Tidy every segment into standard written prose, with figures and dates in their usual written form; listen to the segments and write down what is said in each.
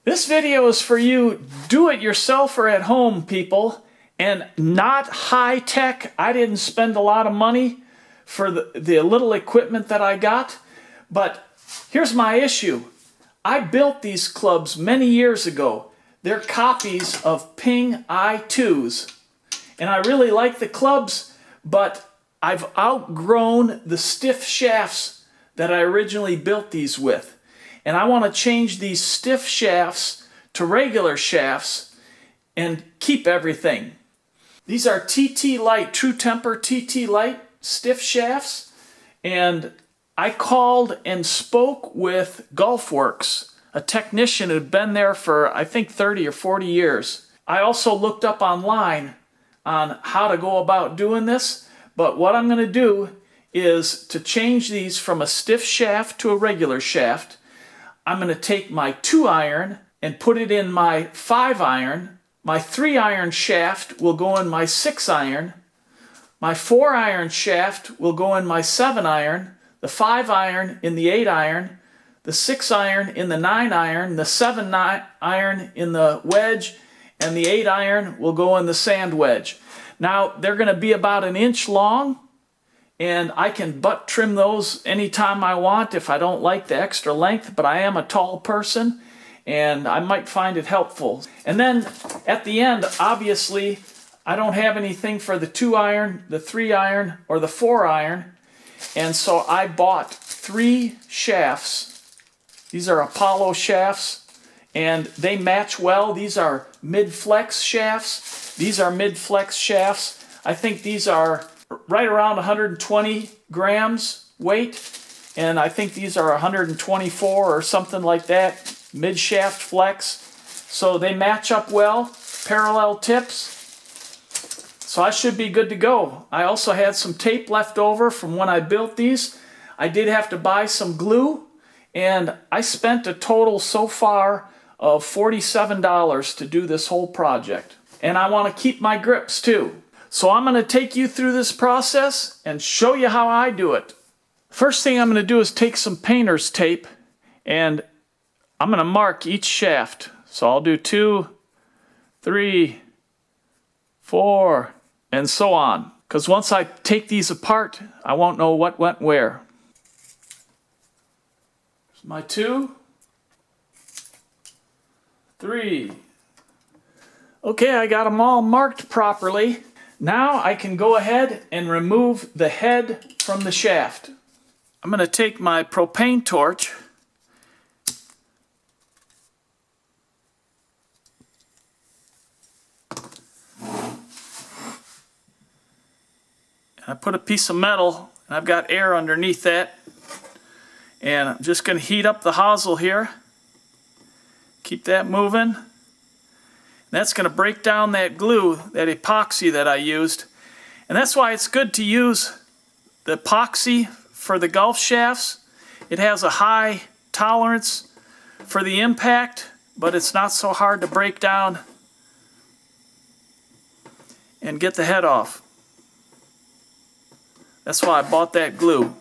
This video is for you do-it-yourself or at home people, and not high-tech. I didn't spend a lot of money for the little equipment that I got, but here's my issue. I built these clubs many years ago. They're copies of Ping I2s, and I really like the clubs, but I've outgrown the stiff shafts that I originally built these with. And I want to change these stiff shafts to regular shafts and keep everything. These are TT Light, True Temper TT Light stiff shafts. And I called and spoke with Gulfworks, a technician who'd been there for I think 30 or 40 years. I also looked up online on how to go about doing this, but what I'm going to do is to change these from a stiff shaft to a regular shaft. I'm going to take my 2-iron and put it in my 5-iron. My 3-iron shaft will go in my 6-iron. My 4-iron shaft will go in my 7-iron. The 5-iron in the 8-iron. The 6-iron in the 9-iron. The 7-iron in the wedge. And the 8-iron will go in the sand wedge. Now, they're going to be about 1 inch long. And I can butt trim those anytime I want if I don't like the extra length, but I am a tall person and I might find it helpful. And then at the end, obviously, I don't have anything for the 2-iron, the 3-iron, or the 4-iron. And so I bought 3 shafts. These are Apollo shafts and they match well. These are mid-flex shafts. These are mid-flex shafts. I think these are right around 120 grams weight, and I think these are 124 or something like that, mid-shaft flex. So they match up well, parallel tips. So I should be good to go. I also had some tape left over from when I built these. I did have to buy some glue, and I spent a total so far of $47 to do this whole project. And I want to keep my grips too. So I'm going to take you through this process and show you how I do it. First thing I'm going to do is take some painter's tape and I'm going to mark each shaft. So I'll do 2, 3, 4, and so on. Because once I take these apart, I won't know what went where. Here's my 2, 3. Okay, I got them all marked properly. Now I can go ahead and remove the head from the shaft. I'm going to take my propane torch and I put a piece of metal, and I've got air underneath that, and I'm just going to heat up the hosel here. Keep that moving. That's going to break down that glue, that epoxy that I used. And that's why it's good to use the epoxy for the Gulf shafts. It has a high tolerance for the impact, but it's not so hard to break down and get the head off. That's why I bought that glue.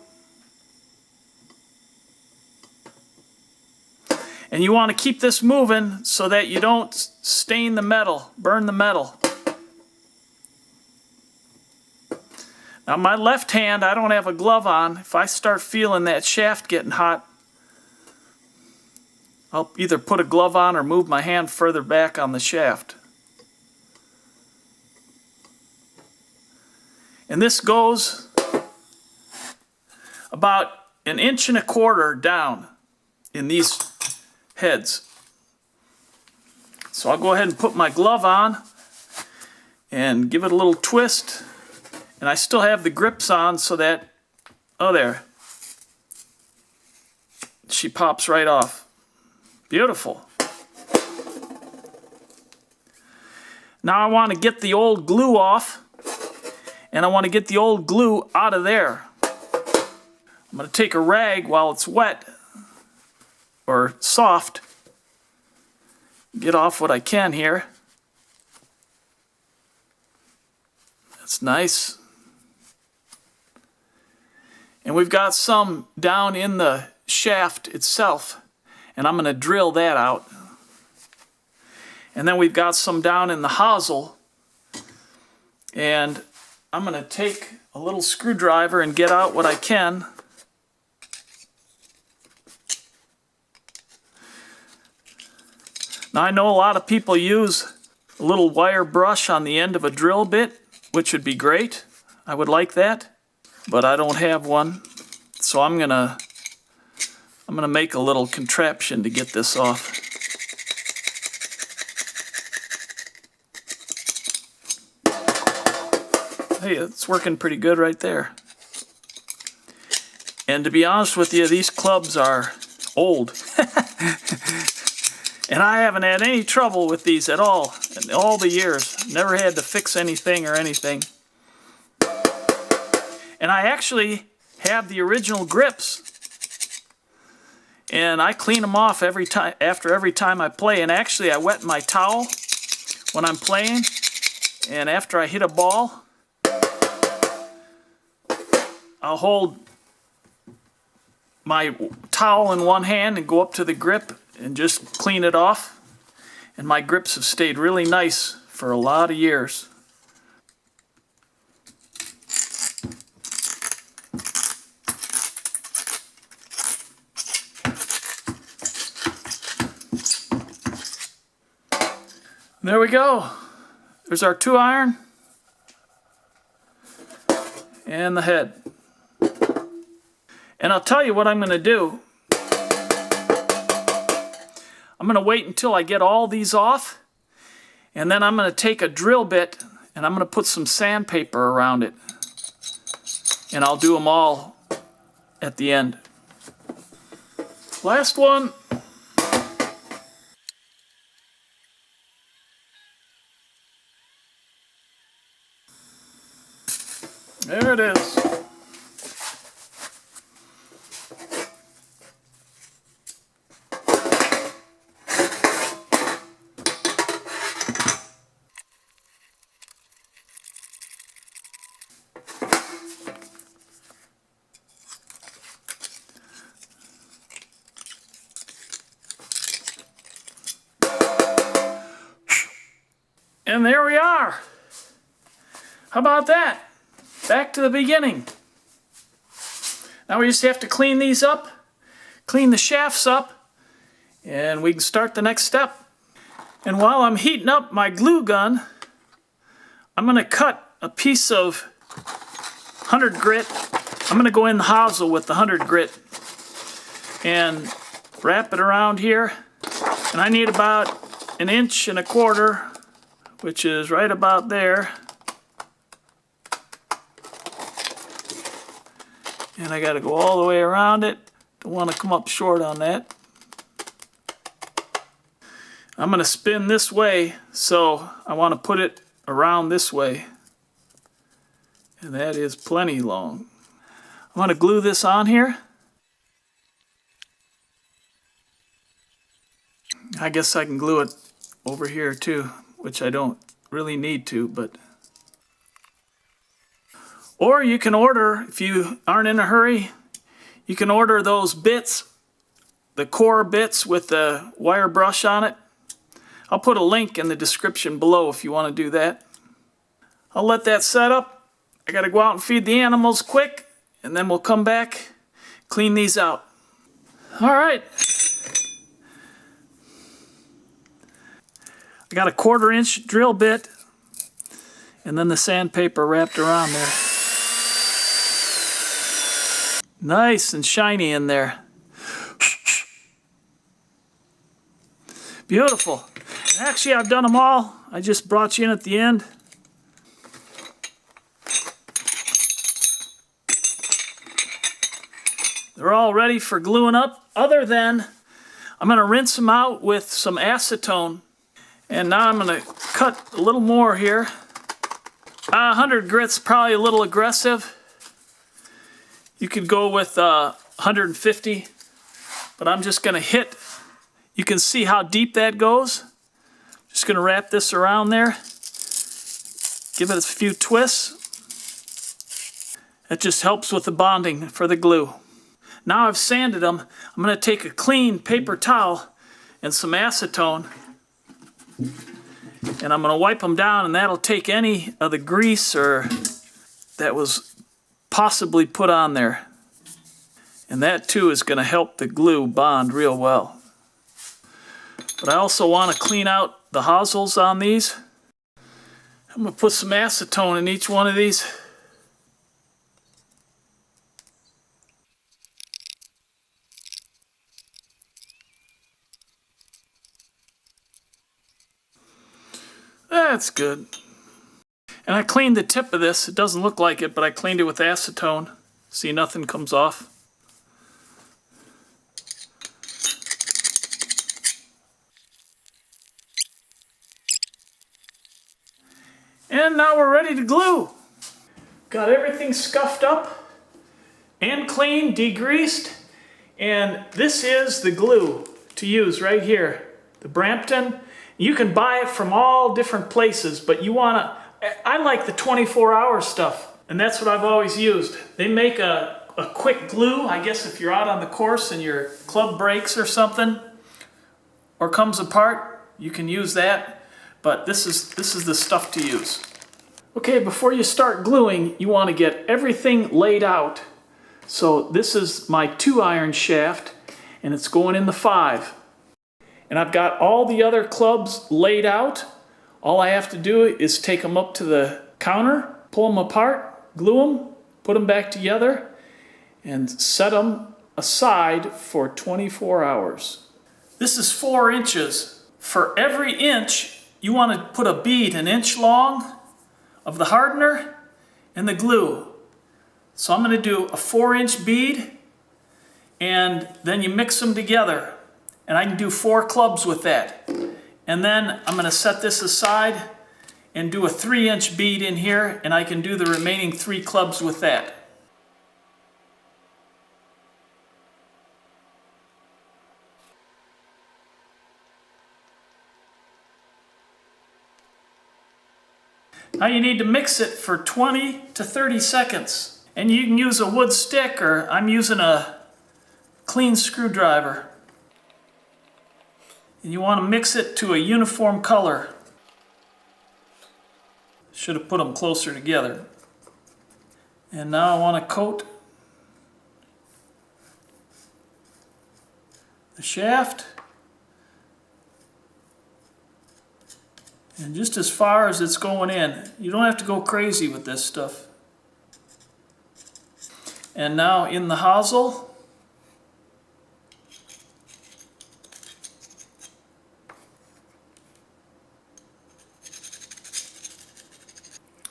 And you want to keep this moving so that you don't stain the metal, burn the metal. Now my left hand, I don't have a glove on. If I start feeling that shaft getting hot, I'll either put a glove on or move my hand further back on the shaft. And this goes about 1.25 inches down in these heads. So I'll go ahead and put my glove on and give it a little twist. And I still have the grips on so that, oh there, she pops right off. Beautiful. Now I want to get the old glue off, and I want to get the old glue out of there. I'm going to take a rag while it's wet or soft, get off what I can here. That's nice. And we've got some down in the shaft itself, and I'm going to drill that out. And then we've got some down in the hosel. And I'm going to take a little screwdriver and get out what I can. Now I know a lot of people use a little wire brush on the end of a drill bit, which would be great. I would like that, but I don't have one. So I'm gonna make a little contraption to get this off. Hey, it's working pretty good right there. And to be honest with you, these clubs are old. And I haven't had any trouble with these at all in all the years. Never had to fix anything or anything. And I actually have the original grips. And I clean them off every time, after every time I play. And actually I wet my towel when I'm playing. And after I hit a ball, I'll hold my towel in one hand and go up to the grip and just clean it off. And my grips have stayed really nice for a lot of years. There we go. There's our 2-iron and the head. And I'll tell you what I'm going to do. I'm going to wait until I get all these off, and then I'm going to take a drill bit and I'm going to put some sandpaper around it, and I'll do them all at the end. Last one. There it is. And there we are. How about that? Back to the beginning. Now we just have to clean these up, clean the shafts up, and we can start the next step. And while I'm heating up my glue gun, I'm going to cut a piece of 100 grit. I'm going to go in the hosel with the 100 grit and wrap it around here. And I need about 1.25 inches, which is right about there. And I got to go all the way around it. Don't want to come up short on that. I'm going to spin this way, so I want to put it around this way. And that is plenty long. I'm going to glue this on here. I guess I can glue it over here too, which I don't really need to, but... Or you can order, if you aren't in a hurry, you can order those bits, the core bits with the wire brush on it. I'll put a link in the description below if you want to do that. I'll let that set up. I got to go out and feed the animals quick, and then we'll come back, clean these out. All right. I got a 1/4 inch drill bit, and then the sandpaper wrapped around there. Nice and shiny in there. Beautiful. And actually, I've done them all. I just brought you in at the end. They're all ready for gluing up, other than I'm going to rinse them out with some acetone. And now I'm going to cut a little more here. 100 grit's probably a little aggressive. You could go with 150, but I'm just going to hit. You can see how deep that goes. Just going to wrap this around there. Give it a few twists. That just helps with the bonding for the glue. Now I've sanded them. I'm going to take a clean paper towel and some acetone. And I'm going to wipe them down, and that'll take any of the grease or that was possibly put on there. And that too is going to help the glue bond real well. But I also want to clean out the hosels on these. I'm going to put some acetone in each one of these. That's good. And I cleaned the tip of this. It doesn't look like it, but I cleaned it with acetone. See, nothing comes off. And now we're ready to glue. Got everything scuffed up and clean, degreased. And this is the glue to use right here. The Brampton. You can buy it from all different places, but you want to, I like the 24-hour stuff, and that's what I've always used. They make a quick glue, I guess if you're out on the course and your club breaks or something, or comes apart, you can use that, but this is the stuff to use. Okay, before you start gluing, you want to get everything laid out. So this is my 2-iron shaft, and it's going in the 5. And I've got all the other clubs laid out. All I have to do is take them up to the counter, pull them apart, glue them, put them back together, and set them aside for 24 hours. This is 4 inches. For every inch, you want to put a bead 1 inch long of the hardener and the glue. So I'm going to do a 4-inch bead, and then you mix them together. And I can do 4 clubs with that. And then I'm going to set this aside and do a 3-inch bead in here, and I can do the remaining 3 clubs with that. Now you need to mix it for 20 to 30 seconds. And you can use a wood stick, or I'm using a clean screwdriver. And you want to mix it to a uniform color. Should have put them closer together. And now I want to coat the shaft. And just as far as it's going in. You don't have to go crazy with this stuff. And now in the hosel.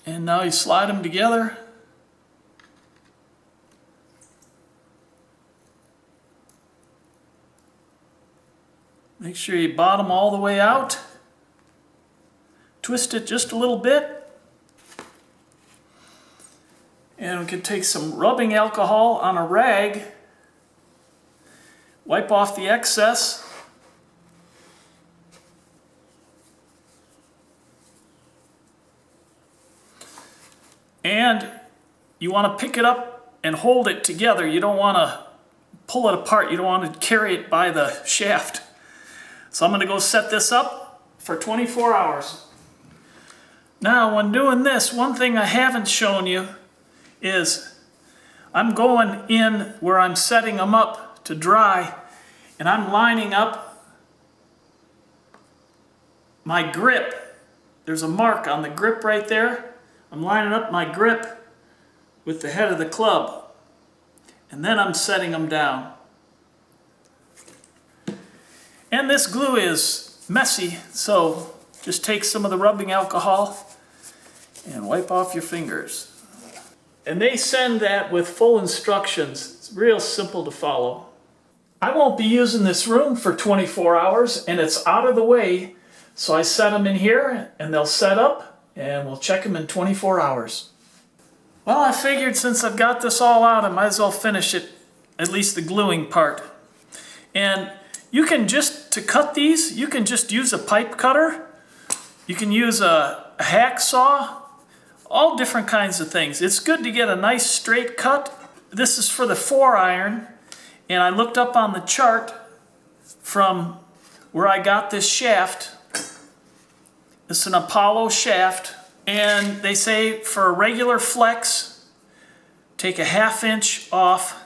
And now you slide them together. Make sure you bottom all the way out. Twist it just a little bit. And we can take some rubbing alcohol on a rag. Wipe off the excess. And you want to pick it up and hold it together. You don't want to pull it apart. You don't want to carry it by the shaft. So I'm going to go set this up for 24 hours. Now, when doing this, one thing I haven't shown you is I'm going in where I'm setting them up to dry, and I'm lining up my grip. There's a mark on the grip right there. I'm lining up my grip with the head of the club, and then I'm setting them down. And this glue is messy, so just take some of the rubbing alcohol and wipe off your fingers. And they send that with full instructions. It's real simple to follow. I won't be using this room for 24 hours, and it's out of the way, so I set them in here and they'll set up. And we'll check them in 24 hours. Well, I figured since I've got this all out, I might as well finish it, at least the gluing part. And you can to cut these, you can just use a pipe cutter. You can use a hacksaw, all different kinds of things. It's good to get a nice straight cut. This is for the 4-iron, and I looked up on the chart from where I got this shaft, It's an Apollo shaft, and they say for a regular flex, take a 1/2 inch off.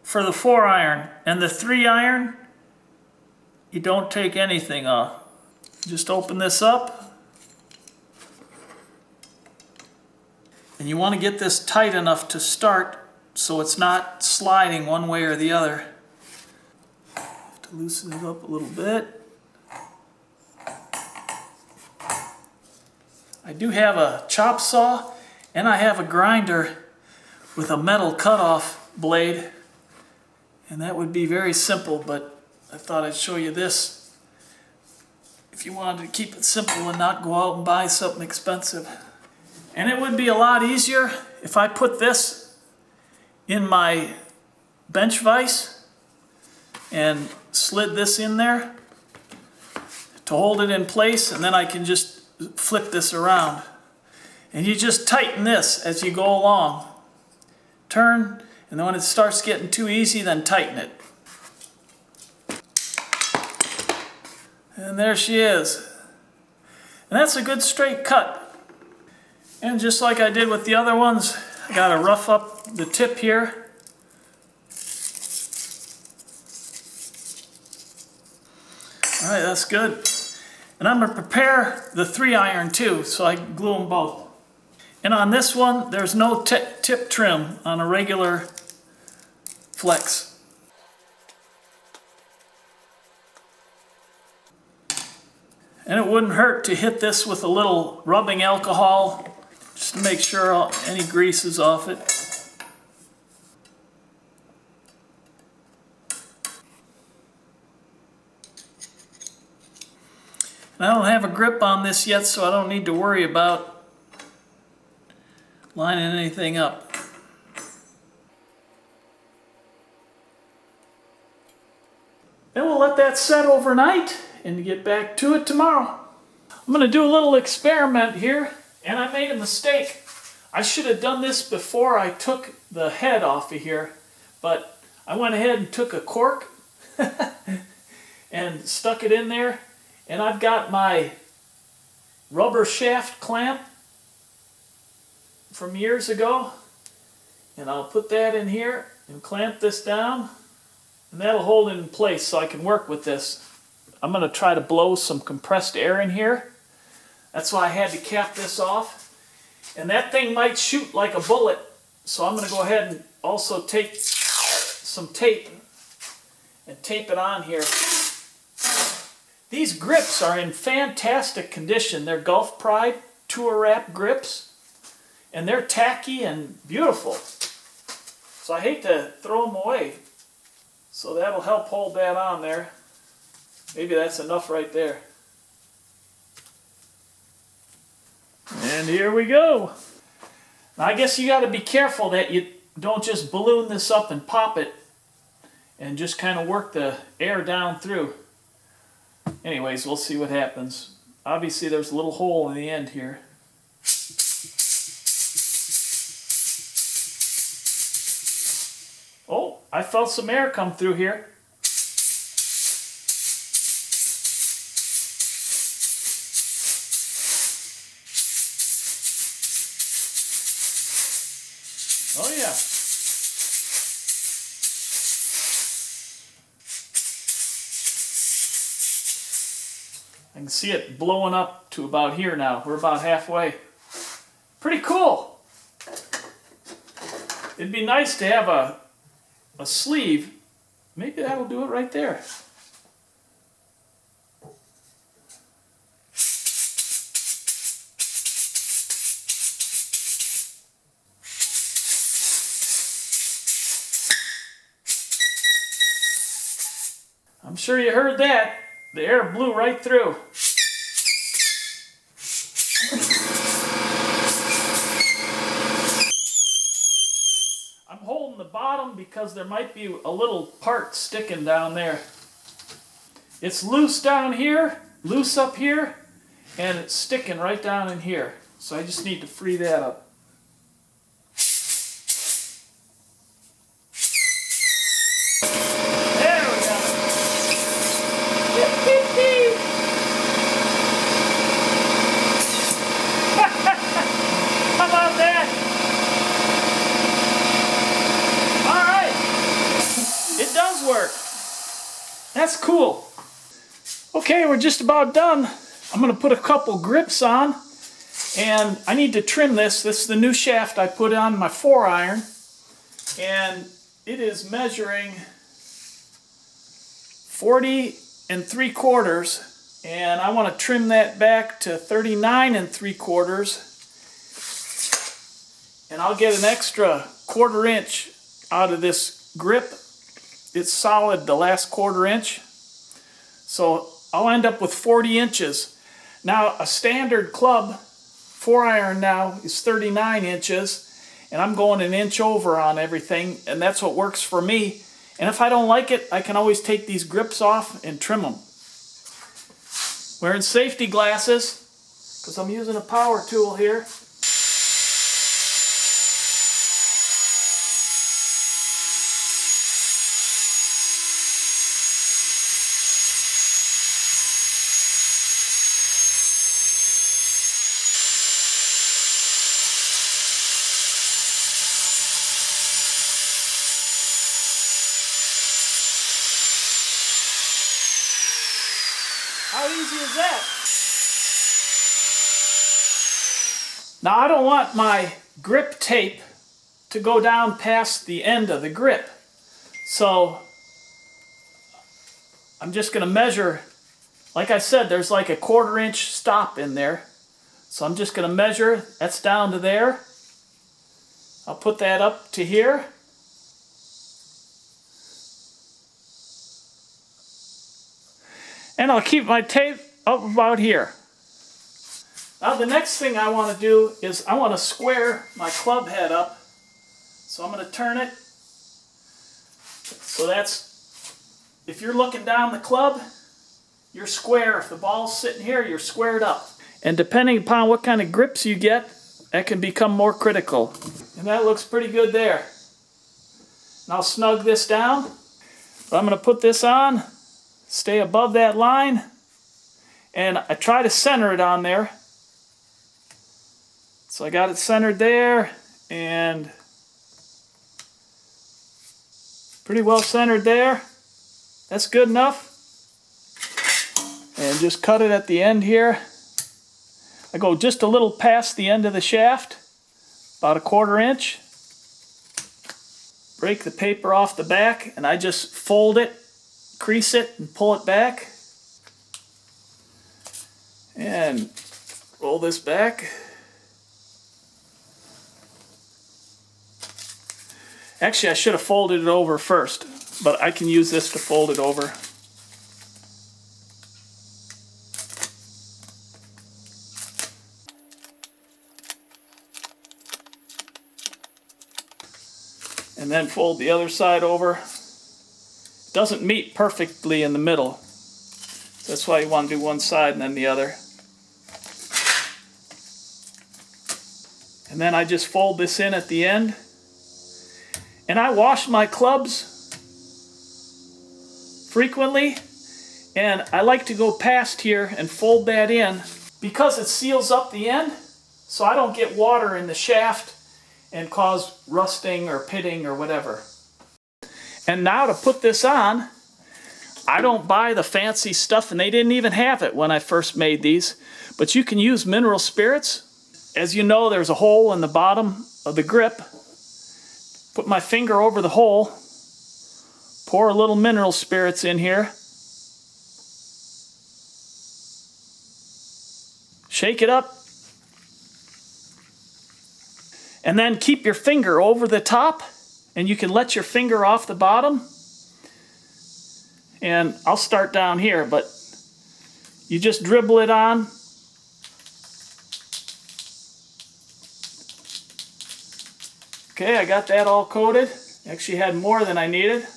For the 4-iron and the 3-iron, you don't take anything off. Just open this up. And you want to get this tight enough to start so it's not sliding one way or the other. Have to loosen it up a little bit. I do have a chop saw and I have a grinder with a metal cutoff blade, and that would be very simple, but I thought I'd show you this if you wanted to keep it simple and not go out and buy something expensive. And it would be a lot easier if I put this in my bench vise and slid this in there to hold it in place, and then I can just flip this around. And you just tighten this as you go along. Turn, and then when it starts getting too easy, then tighten it. And there she is. And that's a good straight cut. And just like I did with the other ones, I got to rough up the tip here. All right, that's good. And I'm going to prepare the 3-iron too, so I can glue them both. And on this one, there's no tip trim on a regular flex. And it wouldn't hurt to hit this with a little rubbing alcohol just to make sure any grease is off it. And I don't have a grip on this yet, so I don't need to worry about lining anything up. Then we'll let that set overnight and get back to it tomorrow. I'm going to do a little experiment here, and I made a mistake. I should have done this before I took the head off of here, but I went ahead and took a cork and stuck it in there. And I've got my rubber shaft clamp from years ago, and I'll put that in here and clamp this down, and that'll hold it in place so I can work with this. I'm going to try to blow some compressed air in here. That's why I had to cap this off. And that thing might shoot like a bullet, so I'm going to go ahead and also take some tape and tape it on here. These grips are in fantastic condition. They're Gulf Pride Tour Wrap grips, and they're tacky and beautiful. So I hate to throw them away. So that'll help hold that on there. Maybe that's enough right there. And here we go. Now I guess you got to be careful that you don't just balloon this up and pop it and just kind of work the air down through. Anyways, we'll see what happens. Obviously there's a little hole in the end here. Oh, I felt some air come through here. Oh yeah. I can see it blowing up to about here now. We're about halfway. Pretty cool. It'd be nice to have a sleeve. Maybe that'll do it right there. I'm sure you heard that. The air blew right through. I'm holding the bottom because there might be a little part sticking down there. It's loose down here, loose up here, and it's sticking right down in here. So I just need to free that up. There we go. That's cool. Okay, we're just about done. I'm going to put a couple grips on, and I need to trim this. This is the new shaft I put on my 4-iron, and it is measuring 40 3/4, and I want to trim that back to 39 3/4, and I'll get an extra 1/4 inch out of this grip. It's solid, the last 1/4 inch, so I'll end up with 40 inches. Now, a standard club 4-iron now is 39 inches, and I'm going an inch over on everything, and that's what works for me. And if I don't like it, I can always take these grips off and trim them. Wearing safety glasses, because I'm using a power tool here. How easy is that? Now, I don't want my grip tape to go down past the end of the grip. So I'm just going to measure. Like I said, there's like a 1/4 inch stop in there. So I'm just going to measure. That's down to there. I'll put that up to here. And I'll keep my tape up about here. Now the next thing I want to do is I want to square my club head up. So I'm going to turn it. So that's, if you're looking down the club, you're square. If the ball's sitting here, you're squared up. And depending upon what kind of grips you get, that can become more critical. And that looks pretty good there. And I'll snug this down. But I'm going to put this on. Stay above that line, and I try to center it on there. So I got it centered there, and pretty well centered there. That's good enough. And just cut it at the end here. I go just a little past the end of the shaft, about a 1/4 inch. Break the paper off the back, and I just fold it, crease it, and pull it back. And roll this back. Actually, I should have folded it over first, but I can use this to fold it over. And then fold the other side over. Doesn't meet perfectly in the middle. So that's why you want to do one side and then the other. And then I just fold this in at the end. And I wash my clubs frequently, and I like to go past here and fold that in because it seals up the end, so I don't get water in the shaft and cause rusting or pitting or whatever. And now to put this on, I don't buy the fancy stuff, and they didn't even have it when I first made these, but you can use mineral spirits. As you know, there's a hole in the bottom of the grip. Put my finger over the hole, pour a little mineral spirits in here, shake it up, and then keep your finger over the top, and you can let your finger off the bottom. And I'll start down here, but you just dribble it on. Okay, I got that all coated. Actually had more than I needed.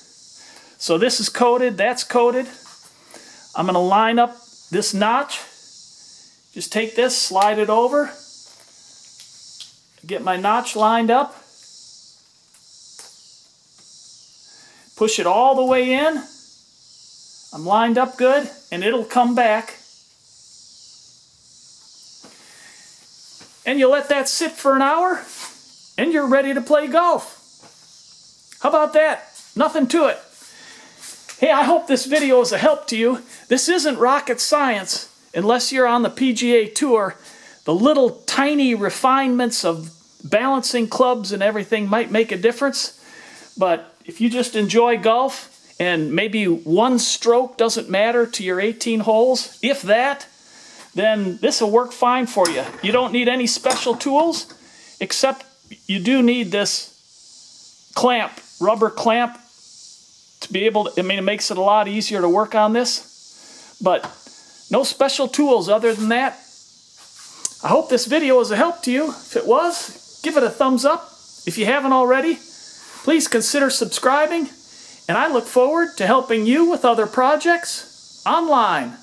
So this is coated, that's coated. I'm going to line up this notch. Just take this, slide it over. Get my notch lined up. Push it all the way in. I'm lined up good, and it'll come back. And you let that sit for an hour, and you're ready to play golf. How about that? Nothing to it. Hey, I hope this video is a help to you. This isn't rocket science unless you're on the PGA Tour. The little tiny refinements of balancing clubs and everything might make a difference. But if you just enjoy golf and maybe one stroke doesn't matter to your 18 holes, if that, then this will work fine for you. You don't need any special tools, except you do need this clamp, rubber clamp, to be able to, I mean, it makes it a lot easier to work on this, but no special tools other than that. I hope this video was a help to you. If it was, give it a thumbs up. If you haven't already, please consider subscribing, and I look forward to helping you with other projects online.